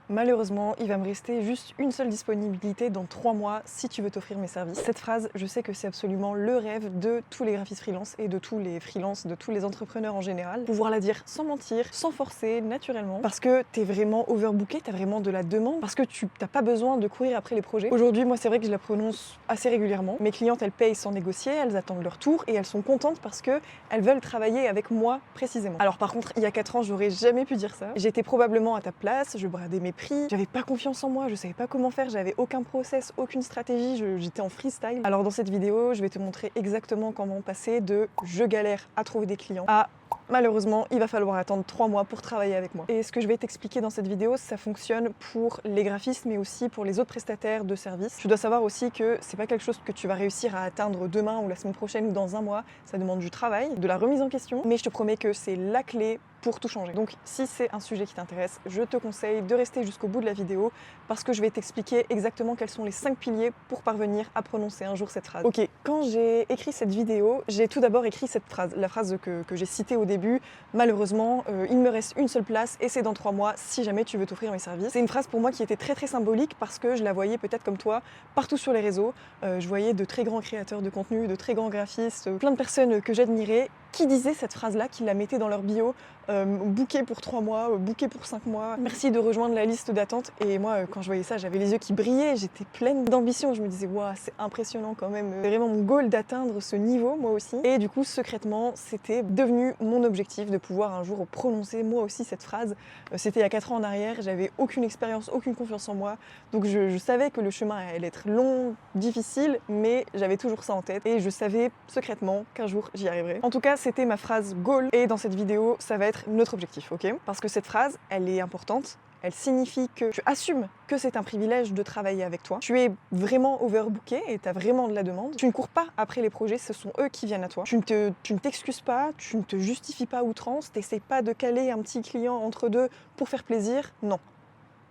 Malheureusement, il va me rester juste une seule disponibilité dans 3 mois si tu veux t'offrir mes services. Cette phrase, je sais que c'est absolument le rêve de tous les graphistes freelance et de tous les freelances, de tous les entrepreneurs en général. Pouvoir la dire sans mentir, sans forcer, naturellement, parce que t'es vraiment overbooké, t'as vraiment de la demande, parce que tu n'as pas besoin de courir après les projets. Aujourd'hui, moi, c'est vrai que je la prononce assez régulièrement. Mes clientes, elles payent sans négocier, elles attendent leur tour et elles sont contentes parce que elles veulent travailler avec moi précisément. Alors par contre, il y a 4 ans, j'aurais jamais pu dire ça. J'étais probablement à ta place, je bradais mes prix, j'avais pas confiance en moi, je savais pas comment faire, j'avais aucun process, aucune stratégie, j'étais en freestyle. Alors dans cette vidéo, je vais te montrer exactement comment passer de je galère à trouver des clients à malheureusement, il va falloir attendre 3 mois pour travailler avec moi. Et ce que je vais t'expliquer dans cette vidéo, ça fonctionne pour les graphistes, mais aussi pour les autres prestataires de services. Tu dois savoir aussi que c'est pas quelque chose que tu vas réussir à atteindre demain ou la semaine prochaine ou dans un mois. Ça demande du travail, de la remise en question, mais je te promets que c'est la clé pour tout changer. Donc si c'est un sujet qui t'intéresse, je te conseille de rester jusqu'au bout de la vidéo parce que je vais t'expliquer exactement quels sont les 5 piliers pour parvenir à prononcer un jour cette phrase. Ok, quand j'ai écrit cette vidéo, j'ai tout d'abord écrit cette phrase, la phrase que j'ai citée au début. Malheureusement, il me reste une seule place et c'est dans 3 mois si jamais tu veux t'offrir mes services. C'est une phrase pour moi qui était très symbolique parce que je la voyais peut-être comme toi partout sur les réseaux. Je voyais de très grands créateurs de contenu, de très grands graphistes, plein de personnes que j'admirais qui disaient cette phrase-là, qui la mettaient dans leur bio, booké pour 3 mois, booké pour 5 mois, merci de rejoindre la liste d'attente. Et moi, quand je voyais ça, j'avais les yeux qui brillaient, j'étais pleine d'ambition, je me disais, waouh, c'est impressionnant quand même, c'est vraiment mon goal d'atteindre ce niveau, moi aussi. Et du coup, secrètement, c'était devenu mon objectif de pouvoir un jour prononcer moi aussi cette phrase. C'était il y a 4 ans en arrière, j'avais aucune expérience, aucune confiance en moi, donc je savais que le chemin allait être long, difficile, mais j'avais toujours ça en tête et je savais secrètement qu'un jour j'y arriverais. En tout cas, c'était ma phrase goal et dans cette vidéo, ça va être notre objectif, ok? Parce que cette phrase, elle est importante. Elle signifie que tu assumes que c'est un privilège de travailler avec toi. Tu es vraiment overbooké et tu as vraiment de la demande. Tu ne cours pas après les projets, ce sont eux qui viennent à toi. Tu ne t'excuses pas, tu ne te justifies pas à outrance, tu n'essaies pas de caler un petit client entre deux pour faire plaisir. Non.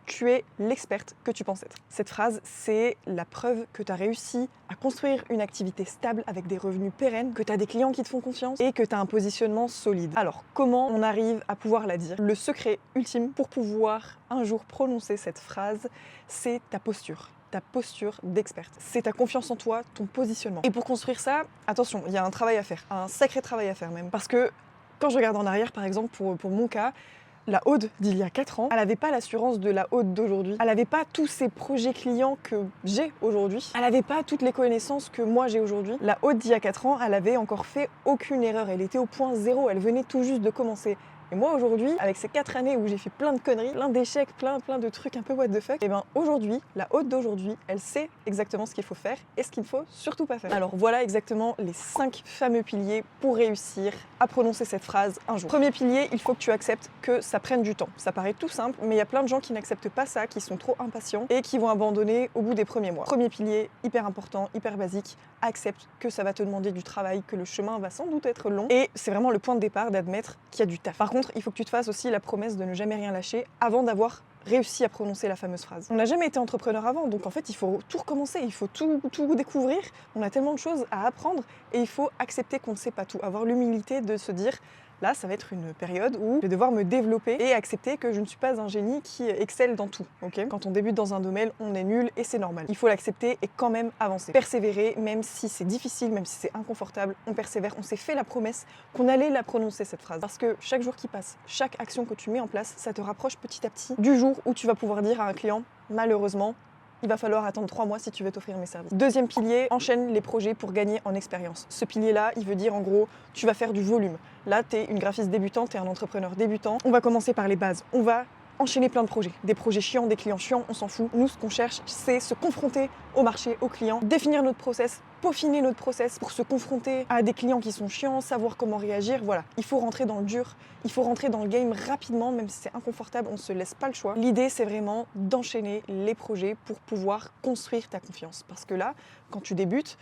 Tu es l'experte que tu penses être. Cette phrase, c'est la preuve que tu as réussi à construire une activité stable avec des revenus pérennes, que tu as des clients qui te font confiance et que tu as un positionnement solide. Alors, comment on arrive à pouvoir la dire? Le secret ultime pour pouvoir un jour prononcer cette phrase, c'est ta posture d'experte. C'est ta confiance en toi, ton positionnement. Et pour construire ça, attention, il y a un travail à faire, un sacré travail à faire même. Parce que quand je regarde en arrière, par exemple, pour mon cas, la Aude d'il y a 4 ans, elle n'avait pas l'assurance de la Aude d'aujourd'hui. Elle n'avait pas tous ces projets clients que j'ai aujourd'hui. Elle n'avait pas toutes les connaissances que moi j'ai aujourd'hui. La Aude d'il y a 4 ans, elle avait encore fait aucune erreur. Elle était au point zéro, elle venait tout juste de commencer. Et moi aujourd'hui, avec ces 4 années où j'ai fait plein de conneries, plein d'échecs, plein de trucs un peu what the fuck, et ben aujourd'hui, la Aude d'aujourd'hui, elle sait exactement ce qu'il faut faire et ce qu'il ne faut surtout pas faire. Alors voilà exactement les 5 fameux piliers pour réussir à prononcer cette phrase un jour. Premier pilier, il faut que tu acceptes que ça prenne du temps. Ça paraît tout simple, mais il y a plein de gens qui n'acceptent pas ça, qui sont trop impatients et qui vont abandonner au bout des premiers mois. Premier pilier, hyper important, hyper basique, accepte que ça va te demander du travail, que le chemin va sans doute être long et c'est vraiment le point de départ d'admettre qu'il y a du taf. Par contre, il faut que tu te fasses aussi la promesse de ne jamais rien lâcher avant d'avoir réussi à prononcer la fameuse phrase. On n'a jamais été entrepreneur avant, donc en fait il faut tout recommencer, il faut tout découvrir, on a tellement de choses à apprendre et il faut accepter qu'on ne sait pas tout, avoir l'humilité de se dire là ça va être une période où je vais devoir me développer et accepter que je ne suis pas un génie qui excelle dans tout. Okay, quand on débute dans un domaine, on est nul et c'est normal. Il faut l'accepter et quand même avancer. Persévérer, même si c'est difficile, même si c'est inconfortable, on persévère. On s'est fait la promesse qu'on allait la prononcer cette phrase. Parce que chaque jour qui passe, chaque action que tu mets en place, ça te rapproche petit à petit du jour où tu vas pouvoir dire à un client, malheureusement, il va falloir attendre 3 mois si tu veux t'offrir mes services. Deuxième pilier, enchaîne les projets pour gagner en expérience. Ce pilier-là, il veut dire en gros, tu vas faire du volume. Là, tu es une graphiste débutante, tu es un entrepreneur débutant. On va commencer par les bases. On va enchaîner plein de projets. Des projets chiants, des clients chiants, on s'en fout. Nous, ce qu'on cherche, c'est se confronter au marché, aux clients, définir notre process, peaufiner notre process pour se confronter à des clients qui sont chiants, savoir comment réagir. Voilà, il faut rentrer dans le dur, il faut rentrer dans le game rapidement, même si c'est inconfortable, on ne se laisse pas le choix. L'idée, c'est vraiment d'enchaîner les projets pour pouvoir construire ta confiance. Parce que là, quand tu débutes,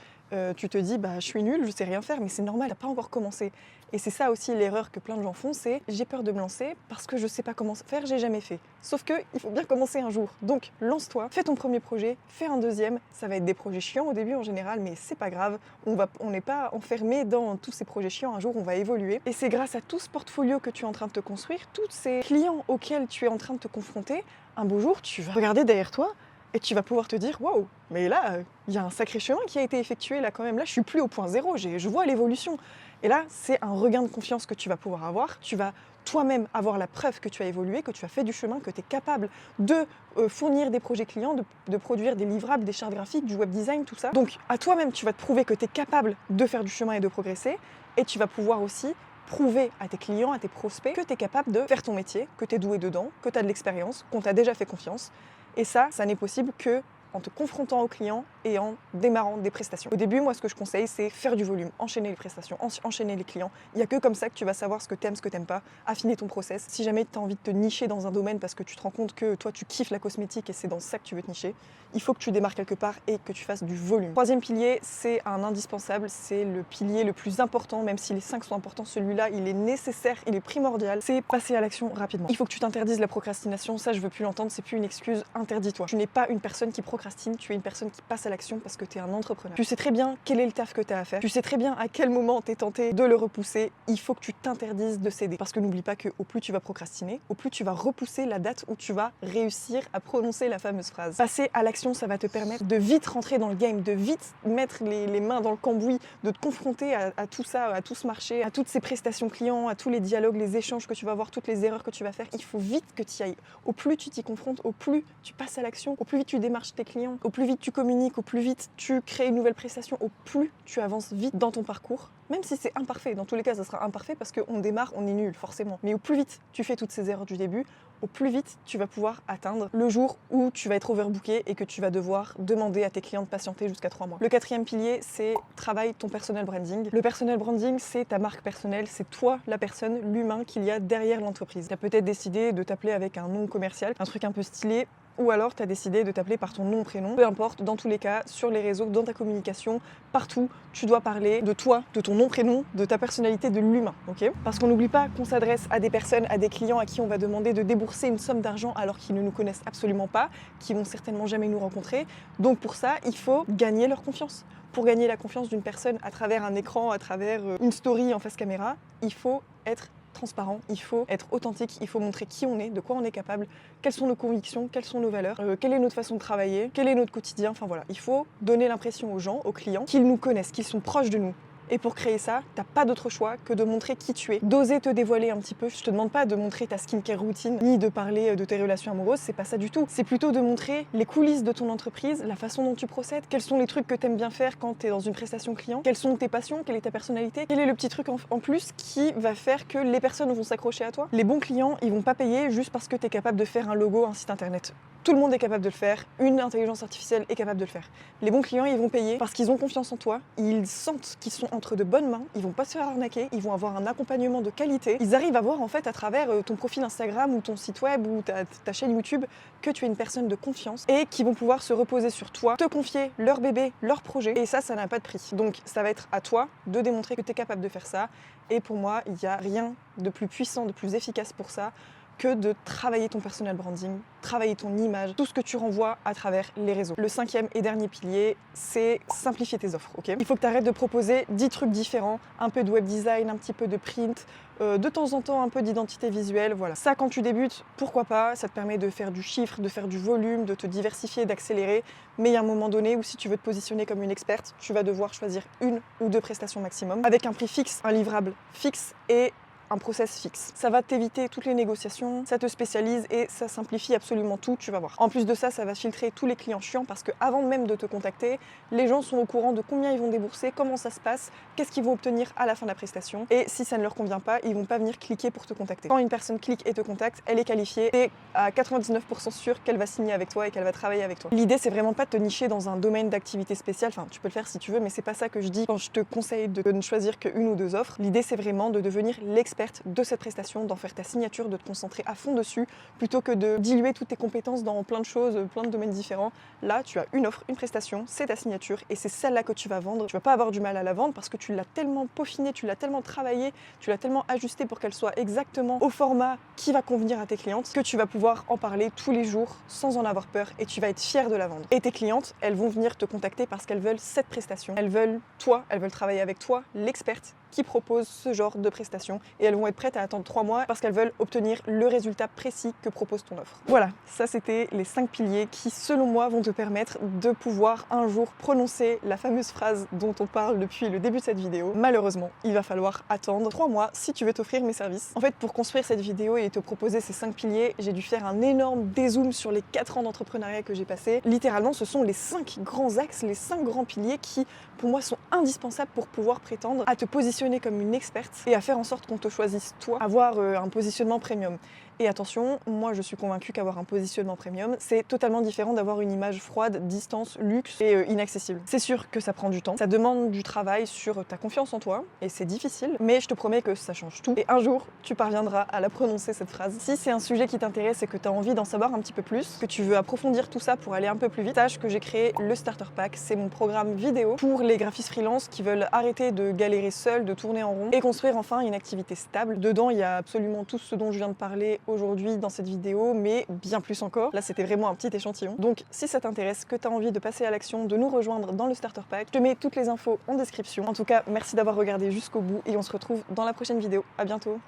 tu te dis, bah, je suis nulle, je sais rien faire, mais c'est normal, t'as pas encore commencé. Et c'est ça aussi l'erreur que plein de gens font, c'est j'ai peur de me lancer parce que je sais pas comment faire, j'ai jamais fait. Sauf que il faut bien commencer un jour. Donc lance-toi, fais ton premier projet, fais un deuxième. Ça va être des projets chiants au début en général, mais c'est pas grave. On n'est pas enfermé dans tous ces projets chiants. Un jour, on va évoluer. Et c'est grâce à tout ce portfolio que tu es en train de te construire, tous ces clients auxquels tu es en train de te confronter, un beau jour, tu vas regarder derrière toi et tu vas pouvoir te dire waouh, mais là, il y a un sacré chemin qui a été effectué là quand même. Là, je suis plus au point zéro, je vois l'évolution. Et là, c'est un regain de confiance que tu vas pouvoir avoir. Tu vas toi-même avoir la preuve que tu as évolué, que tu as fait du chemin, que tu es capable de fournir des projets clients, de produire des livrables, des chartes graphiques, du web design, tout ça. Donc, à toi-même, tu vas te prouver que tu es capable de faire du chemin et de progresser. Et tu vas pouvoir aussi prouver à tes clients, à tes prospects, que tu es capable de faire ton métier, que tu es doué dedans, que tu as de l'expérience, qu'on t'a déjà fait confiance. Et ça n'est possible que en te confrontant aux clients et en démarrant des prestations. Au début, moi, ce que je conseille, c'est faire du volume, enchaîner les prestations, enchaîner les clients. Il n'y a que comme ça que tu vas savoir ce que t'aimes, ce que t'aimes pas, affiner ton process. Si jamais tu as envie de te nicher dans un domaine parce que tu te rends compte que toi, tu kiffes la cosmétique et c'est dans ça que tu veux te nicher, il faut que tu démarres quelque part et que tu fasses du volume. Troisième pilier, c'est un indispensable, c'est le pilier le plus important, même si les 5 sont importants, celui-là, il est nécessaire, il est primordial, c'est passer à l'action rapidement. Il faut que tu t'interdises la procrastination, ça, je veux plus l'entendre, c'est plus une excuse, interdis-toi. Tu n'es pas une personne qui procrastine, tu es une personne qui passe à l'action parce que tu es un entrepreneur. Tu sais très bien quel est le taf que tu as à faire, tu sais très bien à quel moment tu es tenté de le repousser, il faut que tu t'interdises de céder. Parce que n'oublie pas qu'au plus tu vas procrastiner, au plus tu vas repousser la date où tu vas réussir à prononcer la fameuse phrase. Passer à l'action, ça va te permettre de vite rentrer dans le game, de vite mettre les mains dans le cambouis, de te confronter à tout ça, à tout ce marché, à toutes ces prestations clients, à tous les dialogues, les échanges que tu vas avoir, toutes les erreurs que tu vas faire. Il faut vite que tu y ailles. Au plus tu t'y confrontes, au plus tu passes à l'action, au plus vite tu démarches tes clients, au plus vite tu communiques, au plus vite tu crées une nouvelle prestation, au plus tu avances vite dans ton parcours. Même si c'est imparfait, dans tous les cas ça sera imparfait parce qu'on démarre, on est nul forcément. Mais au plus vite tu fais toutes ces erreurs du début, au plus vite tu vas pouvoir atteindre le jour où tu vas être overbooké et que tu vas devoir demander à tes clients de patienter jusqu'à 3 mois. Le quatrième pilier, c'est travaille ton personal branding. Le personal branding, c'est ta marque personnelle, c'est toi la personne, l'humain qu'il y a derrière l'entreprise. Tu as peut-être décidé de t'appeler avec un nom commercial, un truc un peu stylé, ou alors tu as décidé de t'appeler par ton nom, prénom. Peu importe, dans tous les cas, sur les réseaux, dans ta communication, partout, tu dois parler de toi, de ton nom, prénom, de ta personnalité, de l'humain, ok? Parce qu'on n'oublie pas qu'on s'adresse à des personnes, à des clients à qui on va demander de débourser une somme d'argent alors qu'ils ne nous connaissent absolument pas, qui vont certainement jamais nous rencontrer. Donc pour ça, il faut gagner leur confiance. Pour gagner la confiance d'une personne à travers un écran, à travers une story en face caméra, il faut être transparent, il faut être authentique, il faut montrer qui on est, de quoi on est capable, quelles sont nos convictions, quelles sont nos valeurs, quelle est notre façon de travailler, quel est notre quotidien, enfin voilà. Il faut donner l'impression aux gens, aux clients, qu'ils nous connaissent, qu'ils sont proches de nous. Et pour créer ça, t'as pas d'autre choix que de montrer qui tu es, d'oser te dévoiler un petit peu. Je te demande pas de montrer ta skincare routine, ni de parler de tes relations amoureuses, c'est pas ça du tout. C'est plutôt de montrer les coulisses de ton entreprise, la façon dont tu procèdes, quels sont les trucs que t'aimes bien faire quand t'es dans une prestation client, quelles sont tes passions, quelle est ta personnalité, quel est le petit truc en plus qui va faire que les personnes vont s'accrocher à toi. Les bons clients, ils vont pas payer juste parce que t'es capable de faire un logo, un site internet. Tout le monde est capable de le faire, une intelligence artificielle est capable de le faire. Les bons clients, ils vont payer parce qu'ils ont confiance en toi, ils sentent qu'ils sont entre de bonnes mains, ils vont pas se faire arnaquer, ils vont avoir un accompagnement de qualité. Ils arrivent à voir en fait à travers ton profil Instagram ou ton site web ou ta chaîne YouTube que tu es une personne de confiance et qui vont pouvoir se reposer sur toi, te confier leur bébé, leur projet. Et ça n'a pas de prix. Donc ça va être à toi de démontrer que tu es capable de faire ça. Et pour moi, il n'y a rien de plus puissant, de plus efficace pour ça que de travailler ton personal branding, travailler ton image, tout ce que tu renvoies à travers les réseaux. Le cinquième et dernier pilier, c'est simplifier tes offres, ok? Il faut que tu arrêtes de proposer 10 trucs différents, un peu de web design, un petit peu de print, de temps en temps un peu d'identité visuelle, voilà. Ça, quand tu débutes, pourquoi pas, ça te permet de faire du chiffre, de faire du volume, de te diversifier, d'accélérer, mais il y a un moment donné où si tu veux te positionner comme une experte, tu vas devoir choisir 1 ou 2 prestations maximum, avec un prix fixe, un livrable fixe et un process fixe. Ça va t'éviter toutes les négociations, ça te spécialise et ça simplifie absolument tout, tu vas voir. En plus de ça, ça va filtrer tous les clients chiants parce que avant même de te contacter, les gens sont au courant de combien ils vont débourser, comment ça se passe, qu'est-ce qu'ils vont obtenir à la fin de la prestation. Et si ça ne leur convient pas, ils vont pas venir cliquer pour te contacter. Quand une personne clique et te contacte, elle est qualifiée et à 99% sûr qu'elle va signer avec toi et qu'elle va travailler avec toi. L'idée, c'est vraiment pas de te nicher dans un domaine d'activité spéciale, enfin tu peux le faire si tu veux, mais c'est pas ça que je dis quand je te conseille de ne choisir que 1 ou 2 offres. L'idée, c'est vraiment de devenir l'expert experte de cette prestation, d'en faire ta signature, de te concentrer à fond dessus, plutôt que de diluer toutes tes compétences dans plein de choses, plein de domaines différents. Là, tu as une offre, une prestation, c'est ta signature et c'est celle-là que tu vas vendre. Tu vas pas avoir du mal à la vendre parce que tu l'as tellement peaufinée, tu l'as tellement travaillée, tu l'as tellement ajustée pour qu'elle soit exactement au format qui va convenir à tes clientes que tu vas pouvoir en parler tous les jours sans en avoir peur et tu vas être fier de la vendre. Et tes clientes, elles vont venir te contacter parce qu'elles veulent cette prestation. Elles veulent toi, elles veulent travailler avec toi, l'experte qui propose ce genre de prestation et elles vont être prêtes à attendre 3 mois parce qu'elles veulent obtenir le résultat précis que propose ton offre. Voilà, ça c'était les 5 piliers qui selon moi vont te permettre de pouvoir un jour prononcer la fameuse phrase dont on parle depuis le début de cette vidéo. Malheureusement, il va falloir attendre 3 mois si tu veux t'offrir mes services. En fait, pour construire cette vidéo et te proposer ces 5 piliers, j'ai dû faire un énorme dézoom sur les 4 ans d'entrepreneuriat que j'ai passé. Littéralement, ce sont les 5 grands axes, les 5 grands piliers qui, pour moi, sont indispensables pour pouvoir prétendre à te positionner comme une experte et à faire en sorte qu'on te choisisse toi, avoir un positionnement premium. Et attention, moi je suis convaincue qu'avoir un positionnement premium, c'est totalement différent d'avoir une image froide, distance, luxe et inaccessible. C'est sûr que ça prend du temps, ça demande du travail sur ta confiance en toi, et c'est difficile, mais je te promets que ça change tout. Et un jour, tu parviendras à la prononcer cette phrase. Si c'est un sujet qui t'intéresse et que tu as envie d'en savoir un petit peu plus, que tu veux approfondir tout ça pour aller un peu plus vite, sache que j'ai créé le Starter Pack. C'est mon programme vidéo pour les graphistes freelance qui veulent arrêter de galérer seuls, de tourner en rond et construire enfin une activité stable. Dedans, il y a absolument tout ce dont je viens de parler aujourd'hui dans cette vidéo, mais bien plus encore. Là, c'était vraiment un petit échantillon. Donc, si ça t'intéresse, que tu as envie de passer à l'action, de nous rejoindre dans le Starter Pack, je te mets toutes les infos en description. En tout cas, merci d'avoir regardé jusqu'au bout et on se retrouve dans la prochaine vidéo. À bientôt.